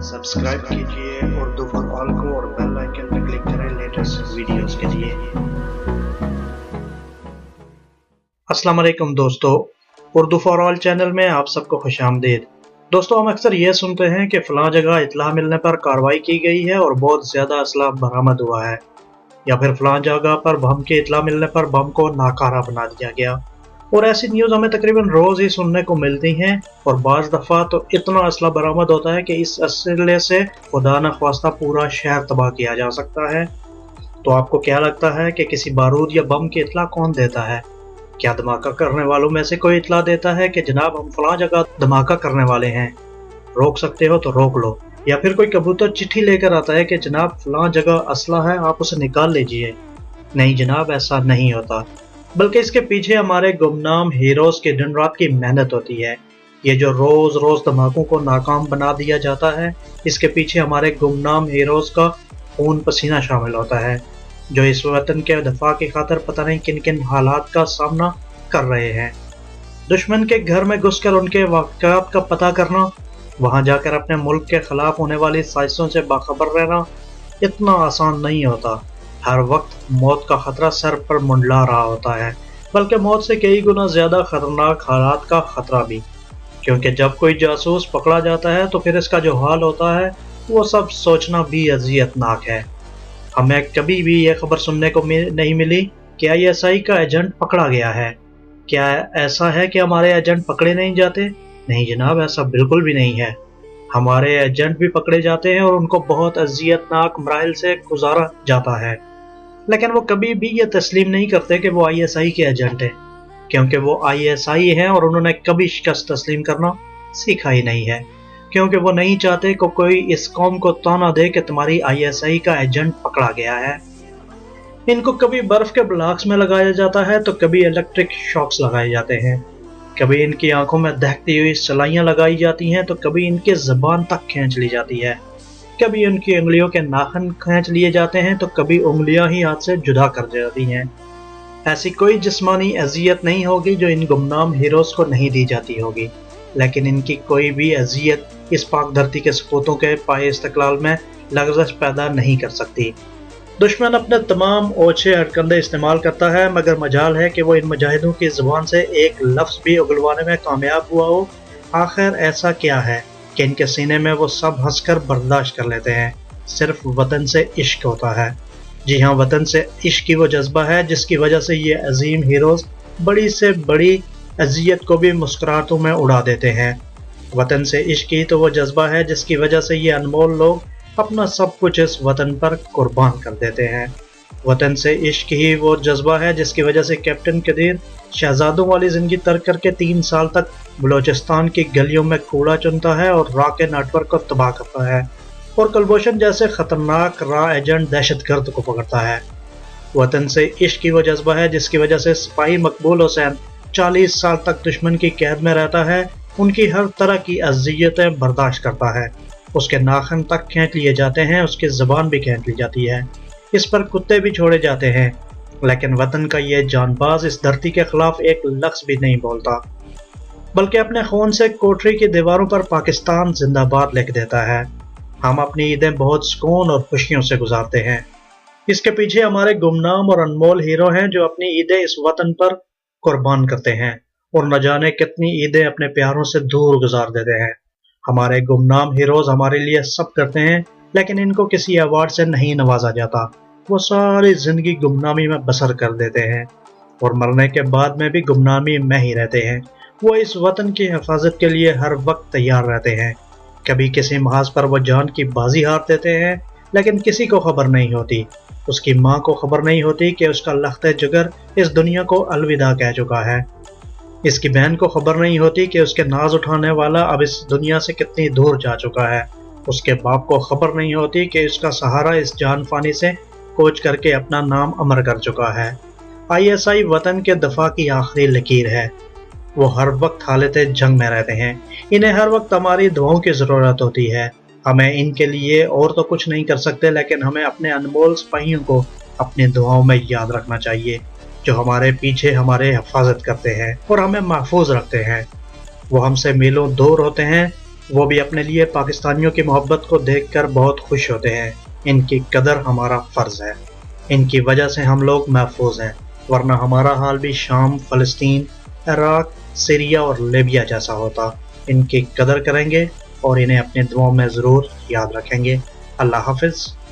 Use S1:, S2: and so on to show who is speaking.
S1: Subscribe कीजिए Urdu for all को और बेल आइकन पर क्लिक करें लेटेस्ट वीडियोस के लिए। अस्सलाम वालेकुम दोस्तों, उर्दू फॉर ऑल चैनल में आप सबको खुशामदीद। दोस्तों, हम अक्सर ये सुनते हैं कि फ़लाँ जगह इत्तला मिलने पर कार्रवाई की गई है और बहुत ज़्यादा असला बरामद हुआ है, या फिर फ़लाँ जगह पर बम की इत्तला मिलने पर बम को नाकारा बना दिया गया। और ऐसी न्यूज़ हमें तकरीबन रोज़ ही सुनने को मिलती हैं और बाज़ दफ़ा तो इतना असला बरामद होता है कि इस असले से खुदा न ख्वास्ता पूरा शहर तबाह किया जा सकता है। तो आपको क्या लगता है कि किसी बारूद या बम की इत्तला कौन देता है? क्या धमाका करने वालों में से कोई इत्तला देता है कि जनाब हम फ़लाँ जगह धमाका करने वाले हैं, रोक सकते हो तो रोक लो? या फिर कोई कबूतर चिट्ठी लेकर आता है कि जनाब फ़लाँ जगह असला है, आप उसे निकाल लीजिए? नहीं जनाब, ऐसा नहीं होता, बल्कि इसके पीछे हमारे गुमनाम हीरोज़ की दिन रात की मेहनत होती है। ये जो रोज़ रोज़ धमाकों को नाकाम बना दिया जाता है, इसके पीछे हमारे गुमनाम हीरोज़ का खून पसीना शामिल होता है, जो इस वतन के दफा की खातिर पता नहीं किन किन हालात का सामना कर रहे हैं। दुश्मन के घर में घुसकर उनके वाक़यात का पता करना, वहाँ जाकर अपने मुल्क के ख़िलाफ़ होने वाली साजिशों से बाखबर रहना इतना आसान नहीं होता। हर वक्त मौत का खतरा सर पर मंडला रहा होता है, बल्कि मौत से कई गुना ज़्यादा ख़तरनाक हालात का खतरा भी, क्योंकि जब कोई जासूस पकड़ा जाता है तो फिर इसका जो हाल होता है वो सब सोचना भी अज़ियतनाक है। हमें कभी भी ये खबर सुनने को नहीं मिली कि ISI का एजेंट पकड़ा गया है। क्या ऐसा है कि हमारे एजेंट पकड़े नहीं जाते? नहीं जनाब, ऐसा बिल्कुल भी नहीं है। हमारे एजेंट भी पकड़े जाते हैं और उनको बहुत अज़ियतनाक मराहिल से गुजारा जाता है, लेकिन वो कभी भी ये तस्लीम नहीं करते कि वो ISI के एजेंट हैं, क्योंकि वो ISI हैं और उन्होंने कभी शिकस्त तस्लीम करना सीखा ही नहीं है, क्योंकि वो नहीं चाहते कि कोई इस कौम को ताना दे कि तुम्हारी ISI का एजेंट पकड़ा गया है। इनको कभी बर्फ़ के ब्लॉक्स में लगाया जाता है तो कभी इलेक्ट्रिक शॉक्स लगाए जाते हैं, कभी इनकी आंखों में दहकती हुई सलाइयाँ लगाई जाती हैं तो कभी इनकी ज़बान तक खींच ली जाती है, कभी उनकी उंगलियों के नाखून खींच लिए जाते हैं तो कभी उंगलियां ही हाथ से जुदा कर जाती हैं। ऐसी कोई जिस्मानी अजियत नहीं होगी जो इन गुमनाम हीरोज़ को नहीं दी जाती होगी, लेकिन इनकी कोई भी अजियत इस पाक धरती के सपूतों के पाए इस्तक़लाल में लग़ज़श पैदा नहीं कर सकती। दुश्मन अपने तमाम ओछे हरकंदे इस्तेमाल करता है, मगर मजाल है कि वो इन मुजाहिदों की ज़ुबान से एक लफ्ज़ भी उगलवाने में कामयाब हुआ हो। आखिर ऐसा क्या है कि इनके सीने में वो सब हंसकर बर्दाश्त कर लेते हैं? सिर्फ वतन से इश्क होता है। जी हाँ, वतन से इश्क की वो जज्बा है जिसकी वजह से ये अजीम हीरोज़ बड़ी से बड़ी अजियत को भी मुस्कुराहटों में उड़ा देते हैं। वतन से इश्क ही तो वो जज्बा है जिसकी वजह से ये अनमोल लोग अपना सब कुछ इस वतन पर कुर्बान कर देते हैं। वतन से इश्क ही वो जज्बा है जिसकी वजह से कैप्टन कदीर शहजादों वाली ज़िंदगी तर्क करके 3 साल तक बलोचिस्तान की गलियों में कूड़ा चुनता है और रा के नेटवर्क को तबाह करता है और कलभूषण जैसे ख़तरनाक रा एजेंट दहशतगर्द को पकड़ता है। वतन से इश्क की वो जज्बा है जिसकी वजह से सिपाही मकबूल हुसैन 40 साल तक दुश्मन की कैद में रहता है, उनकी हर तरह की अज़ियतें बर्दाश्त करता है, उसके नाखून तक खींच लिए जाते हैं, उसकी ज़बान भी खींच ली जाती है, इस पर कुत्ते भी छोड़े जाते हैं, लेकिन वतन का ये जानबाज इस धरती के खिलाफ एक लफ्ज़ भी नहीं बोलता, बल्कि अपने खून से कोठरी की दीवारों पर पाकिस्तान जिंदाबाद लिख देता है। हम अपनी ईदें बहुत सुकून और खुशियों से गुजारते हैं। इसके पीछे हमारे गुमनाम और अनमोल हीरो हैं जो अपनी ईदें इस वतन पर कुर्बान करते हैं और न जाने कितनी ईदें अपने प्यारों से दूर गुजार देते हैं। हमारे गुमनाम हीरोज़ हमारे लिए सब करते हैं, लेकिन इनको किसी अवार्ड से नहीं नवाजा जाता। वो सारी ज़िंदगी गुमनामी में बसर कर देते हैं और मरने के बाद में भी गुमनामी में ही रहते हैं। वो इस वतन की हिफाजत के लिए हर वक्त तैयार रहते हैं। कभी किसी महाज पर वो जान की बाजी हार देते हैं, लेकिन किसी को खबर नहीं होती, उसकी माँ को खबर नहीं होती कि उसका लख्ते जिगर इस दुनिया को अलविदा कह चुका है। इसकी बहन को खबर नहीं होती कि उसके नाज उठाने वाला अब इस दुनिया से कितनी दूर जा चुका है। उसके बाप को खबर नहीं होती कि उसका सहारा इस जान फानी से कोच करके अपना नाम अमर कर चुका है। ISI वतन के दफा की आखिरी लकीर है। वो हर वक्त हालत जंग में रहते हैं, इन्हें हर वक्त हमारी दुआओं की ज़रूरत होती है। हमें इनके लिए और तो कुछ नहीं कर सकते, लेकिन हमें अपने अनमोल सिपाहियों को अपनी दुआओं में याद रखना चाहिए, जो हमारे पीछे हमारे हिफाजत करते हैं और हमें महफूज रखते हैं। वो हमसे मीलों दूर होते हैं, وہ بھی اپنے لیے پاکستانیوں کی محبت کو دیکھ کر بہت خوش ہوتے ہیں۔ ان کی قدر ہمارا فرض ہے، ان کی وجہ سے ہم لوگ محفوظ ہیں، ورنہ ہمارا حال بھی شام، فلسطین، عراق، سیریا اور لیبیا جیسا ہوتا۔ ان کی قدر کریں گے اور انہیں اپنی دعاؤں میں ضرور یاد رکھیں گے۔ اللہ حافظ۔